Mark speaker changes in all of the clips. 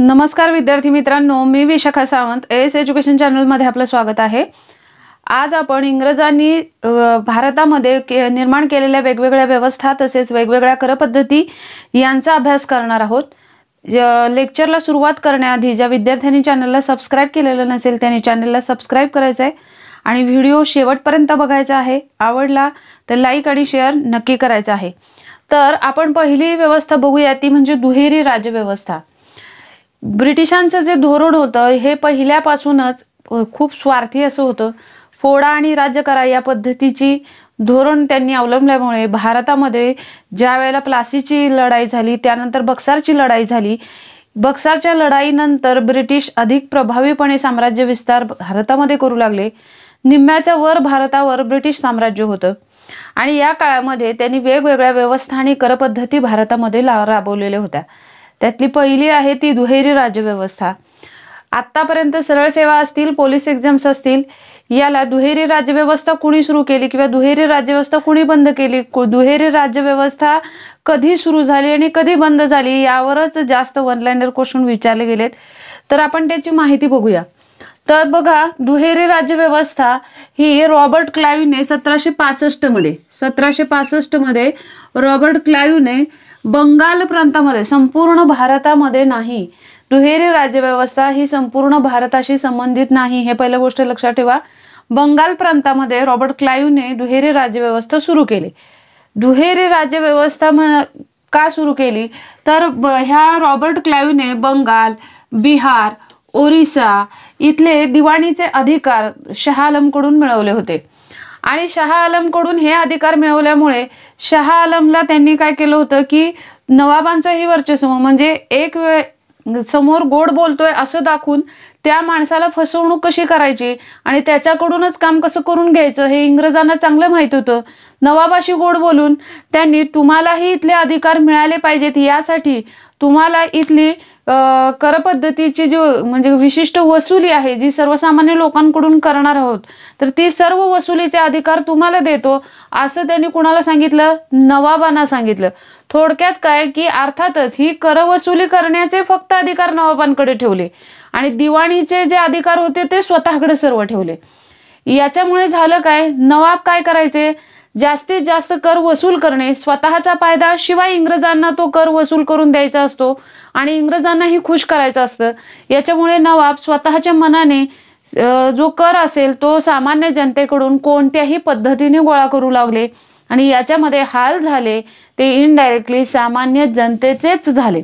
Speaker 1: नमस्कार विद्यार्थी मित्रांनो, मी Vishakha Sawant S education channel मध्ये आपलं स्वागत आहे। आज आपण इंग्रजांनी भारतामध्ये निर्माण केलेल्या वेगवेगळ्या व्यवस्था तसेच वेगवेगळ्या कर पद्धती यांचा अभ्यास करणार आहोत। लेक्चरला सुरुवात करण्याआधी ज्या विद्यार्थ्यांनी चॅनलला सबस्क्राइब केलेलं नसेल त्यांनी चॅनलला सबस्क्राइब करायचं आहे आणि व्हिडिओ शेवटपर्यंत बघायचा आहे। आवडला तर लाईक आणि शेअर नक्की करायचं आहे। तर आपण पहिली व्यवस्था बघूया, ती म्हणजे दुहेरी राज्यव्यवस्था। ब्रिटिशांचं जे धोरण होतं हे पहिल्यापासूनच खूप स्वार्थी असं होतं। फोडा आणि राज्य करा या पद्धतीची धोरण त्यांनी अवलंबल्यामुळे भारतामध्ये ज्या वेळेला प्लासीची लढाई झाली, त्यानंतर बक्सरची लढाई झाली, बक्सरच्या लढाईनंतर ब्रिटिश अधिक प्रभावीपणे साम्राज्य विस्तार भारतामध्ये करू लागले। निम्म्याच्या वर भारतावर ब्रिटिश साम्राज्य होतं आणि या काळामध्ये त्यांनी वेगवेगळ्या व्यवस्था आणि कर पद्धती भारतामध्ये राबवलेल्या होत्या। त्यातली पहिली आहे ती दुहेरी राज्यव्यवस्था। आतापर्यंत सरळ सेवा असतील, पोलीस एक्झाम्स असतील, याला दुहेरी राज्यव्यवस्था कुणी सुरू केली किंवा दुहेरी राज्यव्यवस्था कुणी बंद केली, दुहेरी राज्यव्यवस्था कधी सुरू झाली आणि कधी बंद झाली, यावरच जास्त वन लाइनर क्वेश्चन विचारले गेलेत। तर आपण त्याची माहिती बघूया। तर बघा, दुहेरी राज्यव्यवस्था ही रॉबर्ट क्लाइव्हने 1765 मध्ये रॉबर्ट क्लाइव्हने बंगाल प्रांतामध्ये, संपूर्ण भारतामध्ये नाही, दुहेरी राज्यव्यवस्था ही संपूर्ण भारताशी संबंधित नाही, हे पहिली गोष्ट लक्षात ठेवा। बंगाल प्रांतामध्ये रॉबर्ट क्लाइव्हने दुहेरी राज्यव्यवस्था सुरू केली। दुहेरी राज्यव्यवस्था का सुरू केली तर ह्या रॉबर्ट क्लाइव्हने बंगाल, बिहार, ओरिसा इथले दिवाणीचे अधिकार शाह आलमकडून मिळवले होते आणि शाह आलमकडून हे अधिकार मिळवल्यामुळे शाह आलमला त्यांनी काय केलं होतं की नवाबांचंही वर्चस्व, म्हणजे एक समोर गोड बोलतोय असं दाखवून त्या माणसाला फसवणूक कशी करायची आणि त्याच्याकडूनच काम कसं करून घ्यायचं हे इंग्रजांना चांगलं माहित होतं। नवाबाशी गोड बोलून त्यांनी तुम्हालाही इथले अधिकार मिळाले पाहिजेत, यासाठी तुम्हाला इथली कर पद्धतीची जी म्हणजे विशिष्ट वसुली आहे जी सर्वसामान्य लोकांकडून करणार आहोत, तर ती सर्व वसुलीचे अधिकार तुम्हाला देतो असं त्यांनी कुणाला सांगितलं? नवाबांना सांगितलं। थोडक्यात काय की अर्थातच ही कर वसुली करण्याचे फक्त अधिकार नवाबांकडे ठेवले आणि दिवाणीचे जे अधिकार होते ते स्वतःकडे सर्व ठेवले। याच्यामुळे झालं काय, नवाब काय करायचे, जास्तीत जास्त कर वसूल करणे, स्वतःचा फायदा शिवाय इंग्रजांना तो कर वसूल करून द्यायचा असतो आणि इंग्रजांनाही खुश करायचं असतं। याच्यामुळे नवाब स्वतःच्या मनाने जो कर असेल तो सामान्य जनतेकडून कोणत्याही पद्धतीने गोळा करू लागले आणि याच्यामध्ये हाल झाले ते इनडायरेक्टली सामान्य जनतेचेच झाले।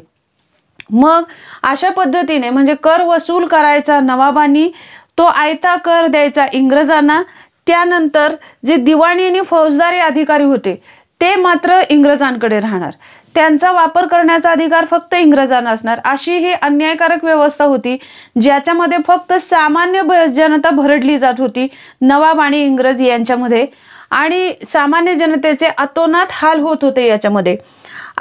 Speaker 1: मग अशा पद्धतीने म्हणजे कर वसूल करायचा नवाबांनी, तो आयता कर द्यायचा इंग्रजांना। त्यानंतर जे दिवाणी आणि फौजदारी अधिकारी होते ते मात्र इंग्रजांकडे राहणार, त्यांचा वापर करण्याचा अधिकार फक्त इंग्रजांना असणार। अशी ही अन्यायकारक व्यवस्था होती ज्याच्यामध्ये फक्त सामान्य जनता भरडली जात होती नवाब आणि इंग्रज यांच्यामध्ये आणि सामान्य जनतेचे अतोनात हाल होत होते याच्यामध्ये।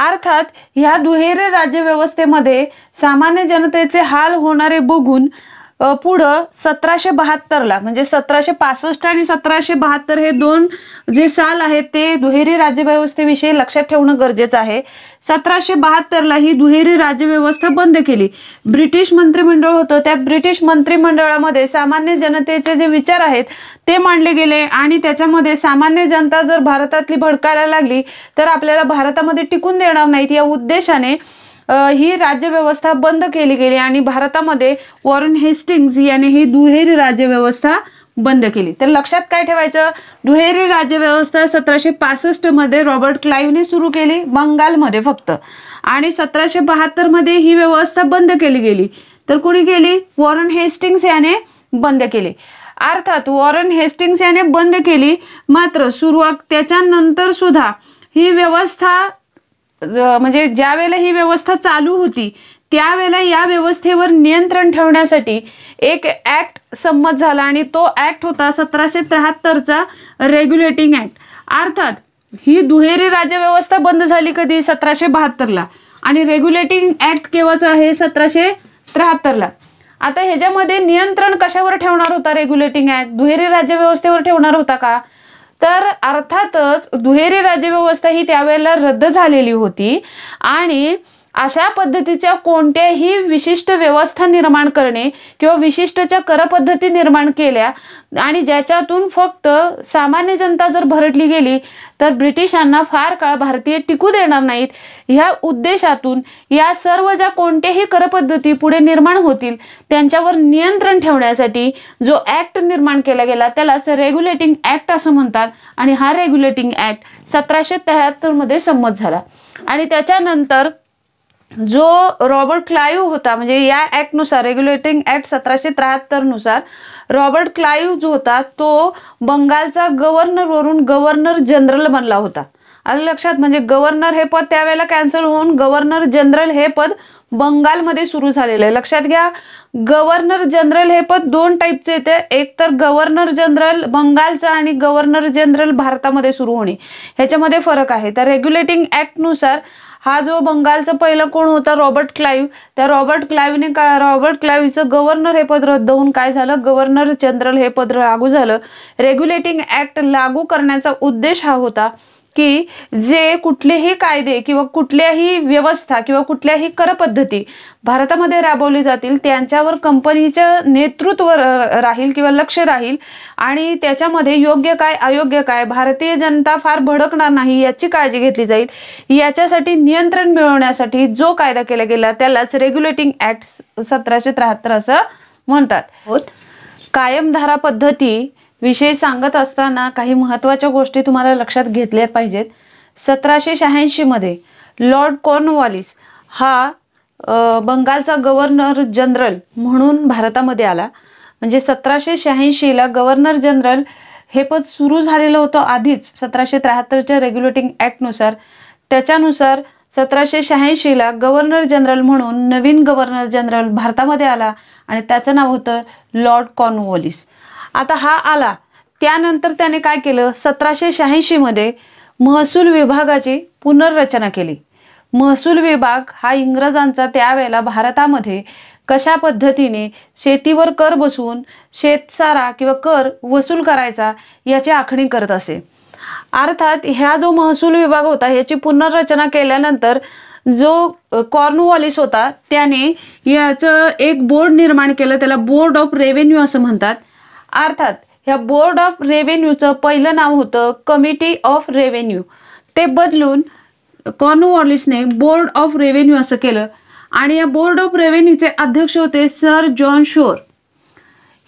Speaker 1: अर्थात ह्या दुहेरी राज्यव्यवस्थेमध्ये सामान्य जनतेचे हाल होणारे बघून पुढं 1772ला म्हणजे 1765 आणि 1772 हे दोन जे साल आहेत ते दुहेरी राज्यव्यवस्थेविषयी लक्षात ठेवणं गरजेचं आहे। 1772ला ही दुहेरी राज्यव्यवस्था बंद केली। ब्रिटिश मंत्रिमंडळ होतं, त्या ब्रिटिश मंत्रिमंडळामध्ये सामान्य जनतेचे जे विचार आहेत ते मांडले गेले आणि त्याच्यामध्ये सामान्य जनता जर भारतातली भडकायला लागली तर आपल्याला भारतामध्ये टिकून देणार नाहीत, या उद्देशाने ही राज्यव्यवस्था बंद केली गेली आणि भारतामध्ये वॉरेन हेस्टिंग्स याने ही दुहेरी राज्यव्यवस्था बंद केली। तर लक्षात काय ठेवायचं, दुहेरी राज्यव्यवस्था 1765 मध्ये रॉबर्ट क्लाइव्हने सुरू केली बंगालमध्ये फक्त, आणि 1772 मध्ये ही व्यवस्था बंद केली गेली। तर कुणी केली? वॉरेन हेस्टिंग्स याने बंद केली। अर्थात वॉरेन हेस्टिंग्स याने बंद केली, मात्र सुरुवात त्याच्यानंतर सुद्धा ही व्यवस्था म्हणजे ज्या वेळेला ही व्यवस्था चालू होती त्यावेळेला या व्यवस्थेवर नियंत्रण ठेवण्यासाठी एक ऍक्ट संमत झाला आणि तो ऍक्ट होता 1773चा रेग्युलेटिंग ऍक्ट। अर्थात ही दुहेरी राज्यव्यवस्था बंद झाली कधी? 1772ला, आणि रेग्युलेटिंग ऍक्ट केव्हाचा आहे? 1773ला। आता ह्याच्यामध्ये नियंत्रण कशावर ठेवणार होता रेग्युलेटिंग ऍक्ट? दुहेरी राज्यव्यवस्थेवर ठेवणार होता का? तर अर्थातच दुहेरी राज्यव्यवस्था ही त्यावेळेला रद्द झालेली होती आणि अशा पद्धतीच्या कोणत्याही विशिष्ट व्यवस्था निर्माण करणे किंवा विशिष्टच्या कर पद्धती निर्माण केल्या आणि ज्याच्यातून फक्त सामान्य जनता जर भरडली गेली तर ब्रिटिशांना फार काळ भारतीय टिकू देणार नाहीत, ह्या उद्देशातून या सर्व ज्या कोणत्याही कर पद्धती पुढे निर्माण होतील त्यांच्यावर नियंत्रण ठेवण्यासाठी जो ऍक्ट निर्माण केला गेला त्यालाच रेग्युलेटिंग ऍक्ट असं म्हणतात. आणि हा रेग्युलेटिंग ऍक्ट 1773 मध्ये संमत झाला. आणि त्याच्यानंतर जो रॉबर्ट क्लाइव्ह होता, म्हणजे या ऍक्ट नुसार, रेग्युलेटिंग ऍक्ट 1773 नुसार रॉबर्ट क्लाइव्ह जो होता तो बंगालचा गव्हर्नर वरून गव्हर्नर जनरल बनला होता. आलं लक्षात? म्हणजे गव्हर्नर हे पद त्यावेळेला कॅन्सल होऊन गव्हर्नर जनरल हे पद बंगालमध्ये सुरू झालेलं आहे. लक्षात घ्या, गव्हर्नर जनरल हे पद दोन टाईपचे येते, एक तर गव्हर्नर जनरल बंगालचा आणि गव्हर्नर जनरल भारतामध्ये सुरू होणे, ह्याच्यामध्ये फरक आहे. तर रेग्युलेटिंग ऍक्ट नुसार हा जो बंगालचा पहिला कोण होता, रॉबर्ट क्लाइव्ह, त्या रॉबर्ट क्लाइव्हचं गव्हर्नर हे पद रद्द होऊन काय झालं, गव्हर्नर जनरल हे पद लागू झालं. रेग्युलेटिंग ऍक्ट लागू करण्याचा उद्देश हा होता की जे कुठलेही कायदे किंवा कुठल्याही व्यवस्था किंवा कुठल्याही कर पद्धती भारतामध्ये राबवली जातील त्यांच्यावर कंपनीचं नेतृत्व राहील किंवा लक्ष राहील आणि त्याच्यामध्ये योग्य काय अयोग्य काय, भारतीय जनता फार भडकणार नाही याची काळजी घेतली जाईल. याच्यासाठी नियंत्रण मिळवण्यासाठी जो कायदा केला गेला त्यालाच रेग्युलेटिंग ऍक्ट 1773 असं म्हणतात. कायमधारा पद्धती विषय सांगत असताना काही महत्त्वाच्या गोष्टी तुम्हाला लक्षात घेतल्या पाहिजेत. 1786 मध्ये लॉर्ड कॉर्नवॉलिस हा बंगालचा गव्हर्नर जनरल म्हणून भारतामध्ये आला. म्हणजे 1786 ला गव्हर्नर जनरल हे पद सुरू झालेलं होतं आधीच 1773च्या रेग्युलेटिंग ऍक्ट नुसार. त्याच्यानुसार 1786 ला गव्हर्नर जनरल म्हणून नवीन गव्हर्नर जनरल भारतामध्ये आला आणि त्याचं नाव होतं लॉर्ड कॉर्नवॉलिस. आता हा आला त्यानंतर त्याने काय केलं, 1786 मध्ये महसूल विभागाची पुनर्रचना केली. महसूल विभाग हा इंग्रजांचा त्यावेळेला भारतामध्ये कशा पद्धतीने शेतीवर कर बसवून शेतसारा किंवा कर वसूल करायचा याची आखणी करत असे. अर्थात ह्या जो महसूल विभाग होता याची पुनर्रचना केल्यानंतर जो कॉर्नवॉलिस होता त्याने याचं एक बोर्ड निर्माण केलं, त्याला बोर्ड ऑफ रेव्हेन्यू असं म्हणतात. अर्थात ह्या बोर्ड ऑफ रेव्हेन्यूचं पहिलं नाव होतं कमिटी ऑफ रेव्हेन्यू, ते बदलून कॉर्नवॉलिसने बोर्ड ऑफ रेव्हेन्यू असं केलं. आणि या बोर्ड ऑफ रेव्हेन्यूचे अध्यक्ष होते सर जॉन शोर.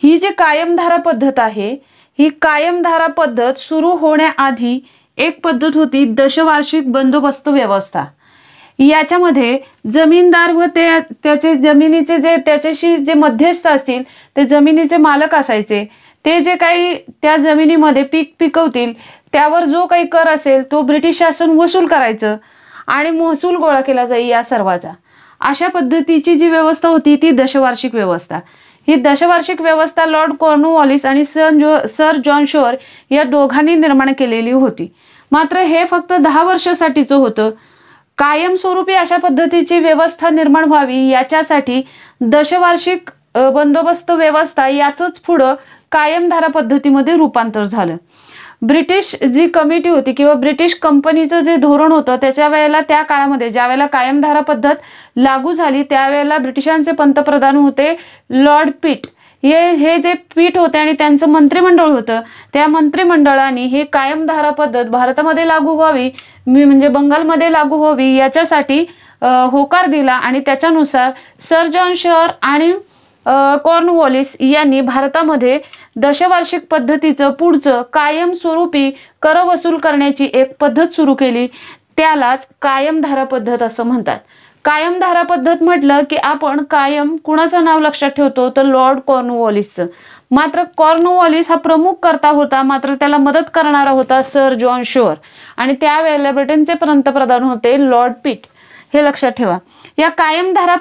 Speaker 1: ही जी कायमधारा पद्धत आहे, ही कायमधारा पद्धत सुरू होण्याआधी एक पद्धत होती दशवार्षिक बंदोबस्त व्यवस्था. याच्यामध्ये जमीनदार व त्याचे जमिनीचे जे त्याच्याशी जे मध्यस्थ असतील ते जमिनीचे मालक असायचे, ते जे काही त्या जमिनीमध्ये पीक पिकवतील त्यावर जो काही कर असेल तो ब्रिटिश शासन वसूल करायचं आणि महसूल गोळा केला जाईल या सर्वाचा. अशा पद्धतीची जी व्यवस्था होती ती दशवार्षिक व्यवस्था. ही दशवार्षिक व्यवस्था लॉर्ड कॉर्नवॉलिस आणि सर जॉन शोर या दोघांनी निर्माण केलेली होती. मात्र हे फक्त 10 वर्षासाठीचं होतं. कायमस्वरूपी अशा पद्धतीची व्यवस्था निर्माण व्हावी याच्यासाठी दशवार्षिक बंदोबस्त व्यवस्था याचंच पुढं कायमधारा पद्धतीमध्ये रूपांतर झालं. ब्रिटिश जी कमिटी होती किंवा ब्रिटिश कंपनीचं जे धोरण होतं त्याच्या वेळेला, त्या काळामध्ये ज्या वेळेला कायमधारा पद्धत लागू झाली त्यावेळेला ब्रिटिशांचे पंतप्रधान होते लॉर्ड पिट. हे जे पीठ होते आणि त्यांचं मंत्रिमंडळ होतं, त्या मंत्रिमंडळाने हे कायमधारा पद्धत भारतामध्ये लागू व्हावी, म्हणजे बंगालमध्ये लागू व्हावी याच्यासाठी होकार दिला. आणि त्याच्यानुसार सर जॉन शोर आणि कॉर्नवॉलिस यांनी भारतामध्ये दशवार्षिक पद्धतीचं पुढचं कायमस्वरूपी कर वसूल करण्याची एक पद्धत सुरू केली. त्यालाच कायमधारा पद्धत असं म्हणतात. कायमधारा पद्धत म्हटलं की आपण कायम कुणाचं नाव लक्षात ठेवतो तर लॉर्ड कॉर्नवॉलिसचं. मात्र कॉर्नवॉलिस हा प्रमुख कर्ता होता, मात्र त्याला मदत करणारा होता सर जॉन शोर आणि त्यावेळेला ब्रिटनचे पंतप्रधान होते लॉर्ड पिट. हे लक्षात ठेवा. या कायमधारा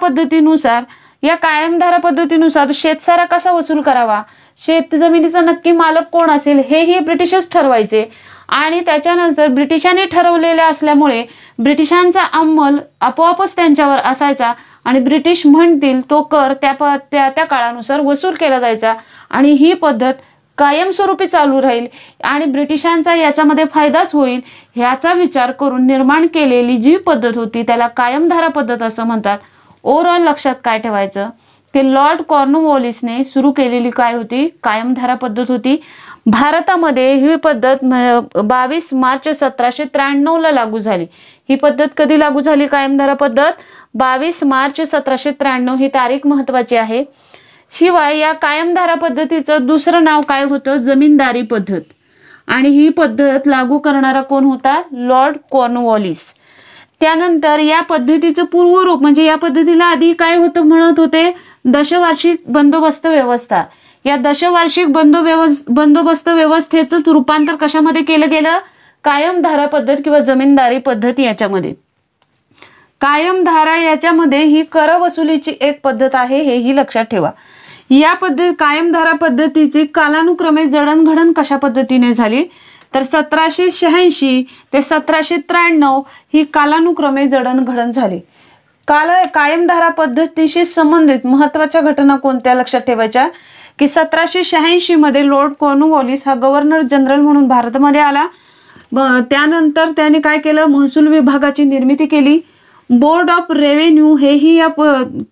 Speaker 1: पद्धतीनुसार शेतसारा कसा वसूल करावा, शेत जमिनीचा नक्की मालक कोण असेल हेही ब्रिटिशच ठरवायचे. आणि त्याच्यानंतर ब्रिटिशांनी ठरवलेले असल्यामुळे ब्रिटिशांचा अंमल आपोआपच त्यांच्यावर असायचा आणि ब्रिटिश म्हणतील तो कर त्या काळानुसार वसूल केला जायचा. आणि ही पद्धत कायमस्वरूपी चालू राहील आणि ब्रिटिशांचा याच्यामध्ये फायदाच होईल ह्याचा विचार करून निर्माण केलेली जी पद्धत होती त्याला कायमधारा पद्धत असं म्हणतात. ओव्हरऑल लक्षात काय ठेवायचं की लॉर्ड कॉर्नवॉलिसने सुरू केलेली काय होती, कायमधारा पद्धत होती. भारतामध्ये ही पद्धत 22 मार्च 1793 ला लागू झाली. ही पद्धत कधी लागू झाली, कायमधारा पद्धत 22 मार्च 1793 ही तारीख महत्वाची आहे. शिवाय या कायमधारा पद्धतीचं दुसरं नाव काय होतं, जमीनदारी पद्धत. आणि ही पद्धत लागू करणारा कोण होता, लॉर्ड कॉर्नवॉलिस. त्यानंतर या पद्धतीचं पूर्वरूप म्हणजे या पद्धतीला आधी काय होतं म्हणत होते, दशवार्षिक बंदोबस्त व्यवस्था. या दशवार्षिक बंदोबस्त व्यवस्थेचं रूपांतर कशामध्ये केलं गेलं, कायमधारा पद्धत किंवा जमीनदारी पद्धत याच्यामध्ये. कायमधारा याच्यामध्ये ही कर वसुलीची एक पद्धत आहे, हेही लक्षात ठेवा. या कायमधारा पद्धतीची कालानुक्रमे जडणघडण कशा पद्धतीने झाली तर 1786 ते 1793 ही कालानुक्रमे जडणघडण झाली. कायमधारा पद्धतीशी संबंधित महत्वाच्या घटना कोणत्या लक्षात ठेवायच्या की 1786 मध्ये लॉर्ड कॉर्नवॉलिस हा गव्हर्नर जनरल म्हणून भारतामध्ये आला. त्यानंतर त्याने काय केलं, महसूल विभागाची निर्मिती केली. बोर्ड ऑफ रेव्हेन्यू हेही या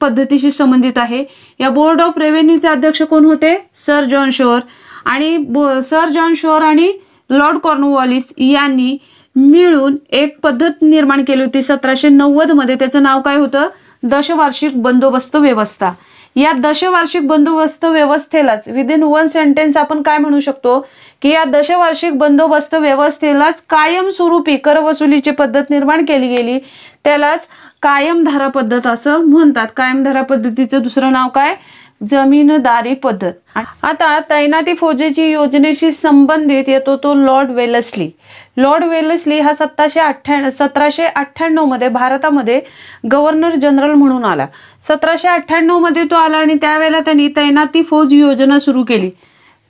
Speaker 1: पद्धतीशी संबंधित आहे. या बोर्ड ऑफ रेव्हेन्यूचे अध्यक्ष कोण होते, सर जॉन शोअर. आणि सर जॉन शोअर आणि लॉर्ड कॉर्नवॉलिस यांनी मिळून एक पद्धत निर्माण केली होती 1790 मध्ये. त्याचं नाव काय होतं, दशवार्षिक बंदोबस्त व्यवस्था. या दशवार्षिक बंदोबस्त व्यवस्थेलाच विदिन वन सेंटेन्स आपण काय म्हणू शकतो की या दशवार्षिक बंदोबस्त व्यवस्थेलाच कायमस्वरूपी करवसुलीची पद्धत निर्माण केली गेली, त्यालाच कायमधारा पद्धत असं म्हणतात. कायमधारा पद्धतीचं दुसरं नाव काय, जमीनदारी पद्धत. आता तैनाती फौजेची योजनेशी संबंधित येतो तो लॉर्ड वेलस्ली. लॉर्ड वेलस्ली हा 1798 मध्ये भारतामध्ये गव्हर्नर जनरल म्हणून आला. 1798 मध्ये तो आला आणि त्यावेळेला त्यांनी तैनाती फौज योजना सुरू केली.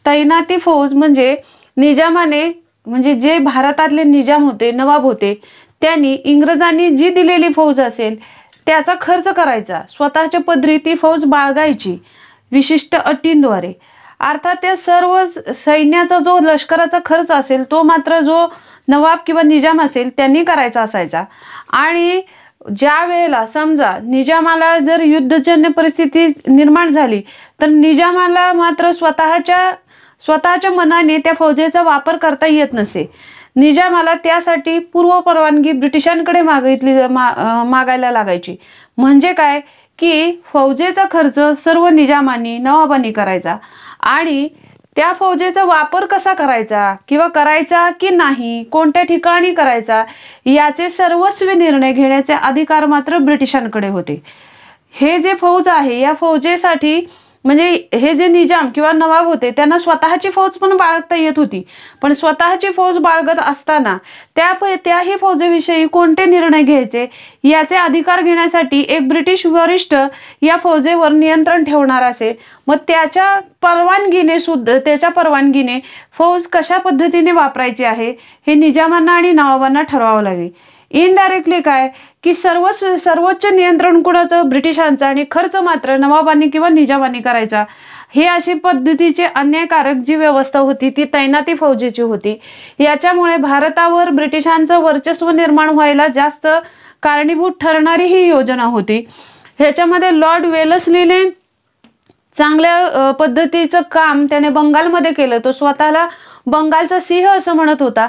Speaker 1: तैनाती फौज म्हणजे निजामाने म्हणजे जे भारतातले निजाम होते, नवाब होते, त्यांनी इंग्रजांनी जी दिलेली फौज असेल त्याचा खर्च करायचा, स्वतःच्या पदरी ती फौज बाळगायची विशिष्ट अटींद्वारे. अर्थात त्या सर्व सैन्याचा जो लष्कराचा खर्च असेल तो मात्र जो नवाब किंवा निजाम असेल त्यांनी करायचा असायचा. आणि ज्या वेळेला समजा निजामाला जर युद्धजन्य परिस्थिती निर्माण झाली तर निजामाला मात्र स्वतःच्या मनाने त्या फौजेचा वापर करता येत नसे. निजामाला त्यासाठी पूर्व परवानगी ब्रिटिशांकडे मागायला लागायची. म्हणजे काय की फौजेचा खर्च सर्व निजामांनी नवाबांनी करायचा आणि त्या फौजेचा वापर कसा करायचा किंवा करायचा की नाही, कोणत्या ठिकाणी करायचा याचे सर्वस्वी निर्णय घेण्याचे अधिकार मात्र ब्रिटिशांकडे होते. हे जे फौज आहे या फौजेसाठी म्हणजे हे जे निजाम किंवा नवाब होते त्यांना स्वतःची फौज पण बाळगता येत होती, पण स्वतःची फौज बाळगत असताना त्याही फौजेविषयी कोणते निर्णय घ्यायचे याचे अधिकार घेण्यासाठी एक ब्रिटिश वरिष्ठ या फौजेवर नियंत्रण ठेवणार असेल. मग त्याच्या परवानगीने फौज कशा पद्धतीने वापरायची आहे हे निजामांना आणि नवाबांना ठरवावं लागेल. इनडायरेक्टली काय की सर्वोच्च नियंत्रण कुणाचं, ब्रिटिशांचं, आणि खर्च मात्र नवाबांनी किंवा निजामांनी करायचा. हे अशी पद्धतीची अन्यायकारक जी व्यवस्था होती ती तैनाती फौजेची होती. याच्यामुळे भारतावर ब्रिटिशांचं वर्चस्व निर्माण व्हायला जास्त कारणीभूत ठरणारी ही योजना होती. ह्याच्यामध्ये लॉर्ड वेलस्लीने चांगल्या पद्धतीचं काम त्याने बंगालमध्ये केलं. तो स्वतःला बंगालचा सिंह असं म्हणत होता.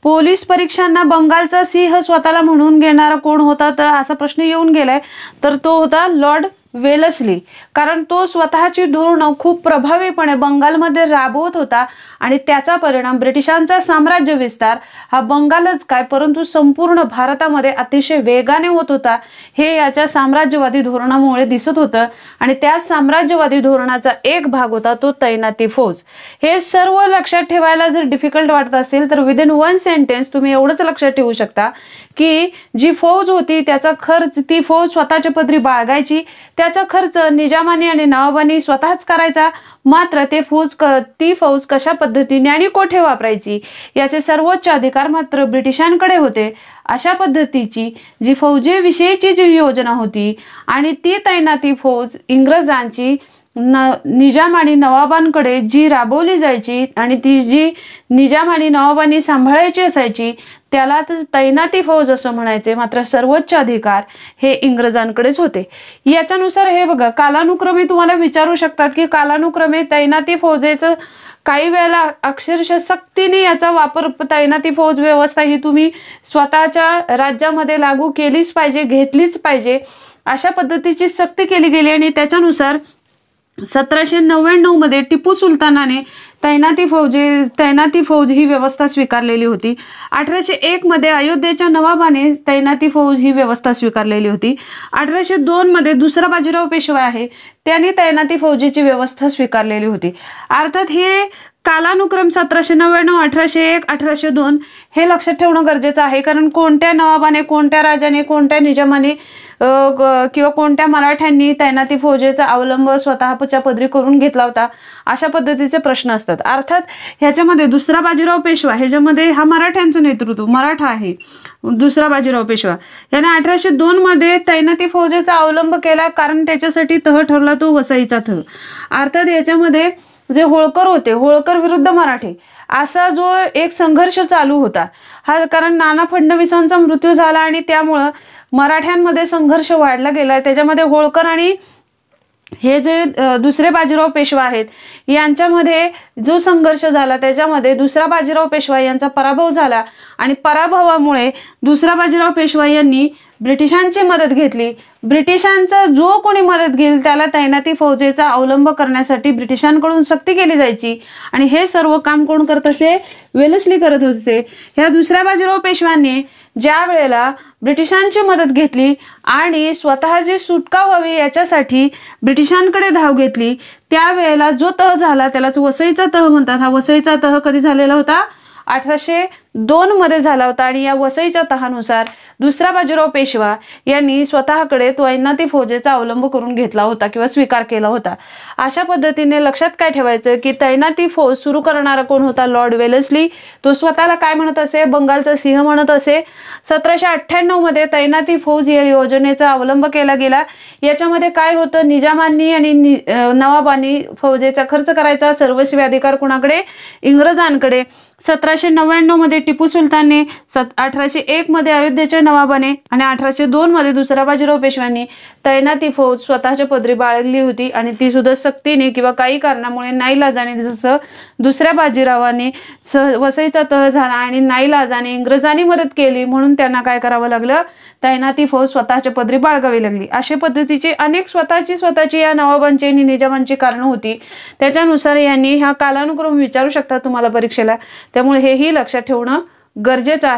Speaker 1: पोलीस परीक्षांना बंगालचा सिंह स्वतःला म्हणून घेणारा कोण होता तर असा प्रश्न येऊन गेलाय तर तो होता लॉर्ड वेलस्ली. कारण तो स्वतःची धोरणं खूप प्रभावीपणे बंगालमध्ये राबवत होता आणि त्याचा परिणाम ब्रिटिशांचा साम्राज्य विस्तार हा बंगालच काय परंतु संपूर्ण भारतामध्ये अतिशय वेगाने होत होता. हे याच्या साम्राज्यवादी धोरणामुळे दिसत होतं आणि त्या साम्राज्यवादी धोरणाचा एक भाग होता तो तैनाती फौज. हे सर्व लक्षात ठेवायला जर डिफिकल्ट वाटत असेल तर विदिन वन सेंटेन्स तुम्ही एवढंच लक्षात ठेवू शकता की जी फौज होती त्याचा खर्च ती फौज स्वतःच्या पदरी बाळगायची, त्याचा खर्च निजामाने आणि नवाबांनी स्वतःच करायचा. मात्र ती फौज कशा पद्धतीने आणि कोठे वापरायची याचे सर्वोच्च अधिकार मात्र ब्रिटिशांकडे होते. अशा पद्धतीची जी फौजेविषयीची जी योजना होती आणि ती तैनाती फौज इंग्रजांची निजाम आणि नवाबांकडे जी राबवली जायची आणि ती जी निजाम आणि नवाबांनी सांभाळायची असायची त्याला तैनाती फौज असं म्हणायचे, मात्र सर्वोच्च अधिकार हे इंग्रजांकडेच होते. याच्यानुसार हे बघा, कालानुक्रमे तुम्हाला विचारू शकतात की कालानुक्रमे तैनाती फौजेचं काही वेळेला अक्षरशः सक्तीने याचा वापर, तैनाती फौज व्यवस्था ही तुम्ही स्वतःच्या राज्यामध्ये लागू केलीच पाहिजे, घेतलीच पाहिजे, अशा पद्धतीची सक्ती केली गेली. आणि त्याच्यानुसार 1799 मध्ये टिपू सुलतानाने तैनाती फौज ही व्यवस्था स्वीकारलेली होती. 1801 मध्ये अयोध्येच्या नवाबाने तैनाती फौज ही व्यवस्था स्वीकारलेली होती. 1802 मध्ये दुसरा बाजीराव पेशवा आहे त्यांनी तैनाती फौजेची व्यवस्था स्वीकारलेली होती. अर्थात हे कालानुक्रम 1799, 1801, 1802 हे लक्षात ठेवणं गरजेचं आहे, कारण कोणत्या नवाबाने, कोणत्या राजाने, कोणत्या निजामाने किंवा कोणत्या मराठ्यांनी तैनाती फौजेचा अवलंब स्वतःच्या पदरी करून घेतला होता, अशा पद्धतीचे प्रश्न असतात. अर्थात ह्याच्यामध्ये दुसरा बाजीराव पेशवा, ह्याच्यामध्ये हा मराठ्यांचं नेतृत्व, मराठा आहे दुसरा बाजीराव पेशवा, याने 1802 मध्ये तैनाती फौजेचा अवलंब केला, कारण त्याच्यासाठी तह ठरला तो वसईचा तह. अर्थात याच्यामध्ये जे होळकर होते, होळकर विरुद्ध मराठे असा जो एक संघर्ष चालू होता हा, कारण नाना फडणवीसांचा मृत्यू झाला आणि त्यामुळं मराठ्यांमध्ये संघर्ष वाढला गेला. त्याच्यामध्ये होळकर आणि हे जे दुसरे बाजीराव पेशवा आहेत यांच्यामध्ये जो संघर्ष झाला त्याच्यामध्ये दुसरा बाजीराव पेशवा यांचा पराभव झाला आणि पराभवामुळे दुसरा बाजीराव पेशवा यांनी ब्रिटिशांची मदत घेतली. ब्रिटिशांचा जो कोणी मदत घेईल त्याला तैनाती फौजेचा अवलंब करण्यासाठी ब्रिटिशांकडून सक्ती केली जायची आणि हे सर्व काम कोण करत असे? वेलेस्ली करत होते. ह्या दुसऱ्या बाजीराव पेशव्यांनी ज्या वेळेला ब्रिटिशांची मदत घेतली आणि स्वतःची सुटका व्हावी याच्यासाठी ब्रिटिशांकडे धाव घेतली, त्यावेळेला जो तह झाला त्यालाच वसईचा तह म्हणतात. हा वसईचा तह कधी झालेला होता? 1802 मध्ये झाला होता. आणि या वसईच्या तहानुसार दुसरा बाजीराव पेशवा यांनी स्वतःकडे तैनाती फौजेचा अवलंब करून घेतला होता किंवा स्वीकार केला होता. अशा पद्धतीने लक्षात काय ठेवायचं की तैनाती फौज सुरू करणारा कोण होता? Lord Wellesley. तो स्वतःला काय म्हणत असे? बंगालचा सिंह म्हणत असे. 1798 मध्ये तैनाती फौज या योजनेचा अवलंब केला गेला. याच्यामध्ये काय होतं? निजामांनी आणि नवाबांनी फौजेचा खर्च करायचा, सर्वस्वी अधिकार कोणाकडे? इंग्रजांकडे. 1799 मध्ये टिपू सुलतानने, 1801 मध्ये अयोध्येच्या नवाबाने आणि 1802 मध्ये दुसरा बाजीराव पेशव्यांनी तैनाती फौज स्वतःच्या पदरी बाळगली होती आणि ती सुद्धा सक्तीने किंवा काही कारणामुळे नाईलाजाने, जसं दुसऱ्या बाजीरावाने वसईचा तह झाला आणि नाईलाजाने इंग्रजांनी मदत केली म्हणून त्यांना काय करावं लागलं? तैनाती फौज स्वतःच्या पदरी बाळगावी लागली. अशा पद्धतीची अनेक स्वतःची या नवाबांची आणि निजामांची कारणं होती. त्याच्यानुसार यांनी हा कालानुक्रम विचारू शकतात तुम्हाला परीक्षेला, त्यामुळे हेही लक्षात ठेवणं गरजेचं आहे.